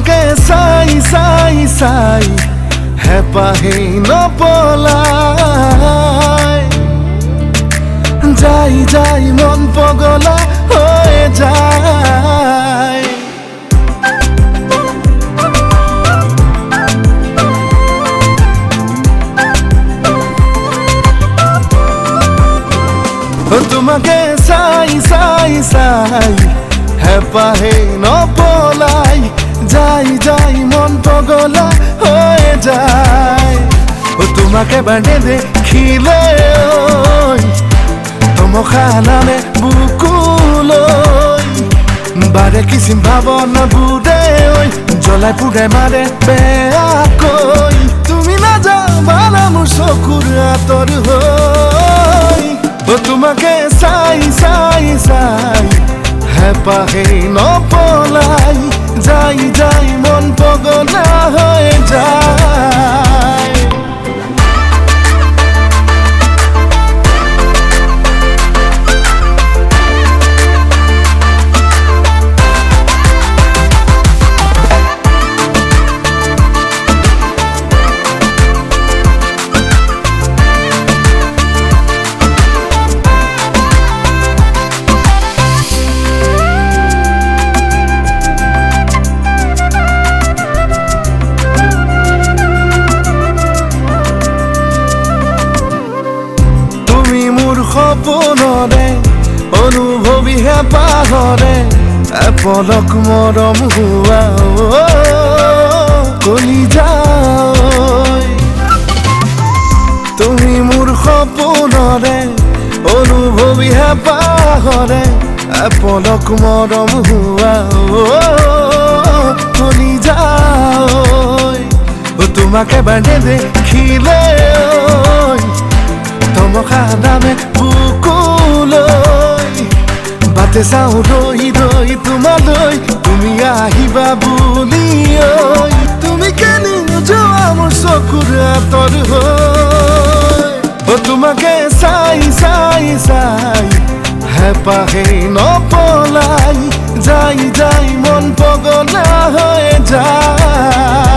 তোমাকে চাই চাই চাই হেঁপাহেই নপলাই যাই যাই মন পগলা হয়ে যায় তোমাকে চাই চাই চাই হেঁপাহেই নপলাই যাই যাই মন পগলা হয়ে যায় তোমাকে বাঁধে দেখিলে তমসা নামে বুকুলৈ বাৰে কিচিম ভাৱনা বুৰে জ্বলাই পুৰাই মাৰে বেয়াকৈ তুমি নাযাবা না মোৰ চকুৰ আঁতৰ হৈ তোমাকে চাই চাই চাই হেঁপাহেই নপলাই যাই যাই মন পগলা হয়ে যায় সপোনৰে অনুভৱীহে পাহৰে এপলক মৰম হোৱা কলিজা তুমি মোৰ সপোনৰে অনুভৱীহে পাহৰে এপলক মৰম হোৱা কলিজা তোমাকে বাঁধে দেখিলে তমসা নামে বুকুলৈ বাটে চাওঁ ৰৈ ৰৈ তোমালৈ তুমি আহিবা বুলি তুমি কেনি নোযোৱা মোৰ চকুৰ আঁতৰ হৈ তোমাকে চাই চাই চাই হেঁপাহেই নপলাই যাই যাই মন পগলা হৈ যায়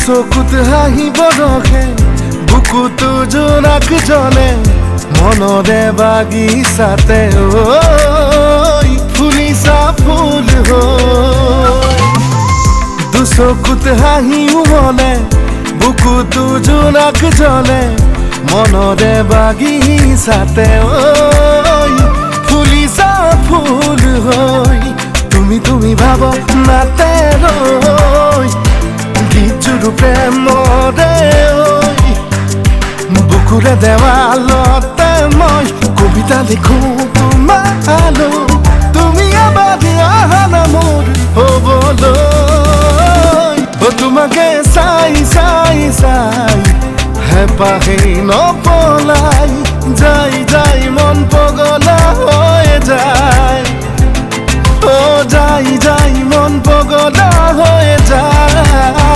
চকুত হাঁহিব ৰখে বুকুটো জোনাক জ্বলে মনৰে বাগিচাতে ফুলিছা ফুল দুচকুত হাঁহি উমলে বুকুটো জোনাক জ্বলে মনৰে বাগিচাতে ফুলিছা ফুল হৈ তুমি তুমি ভাব নাতে ৰৈ গীতজোৰ প্ৰেমৰে বুকুৰে দেৱালতে মই কবিতা লিখো তোমালৈ তুমি আবাদি অহা না মোৰ হ'বলৈ তোমাকে চাই চাই চাই হেঁপাহেই নপলাই যাই যাই মন পগলা হৈ যায় যাই যাই মন পগলা হৈ যায়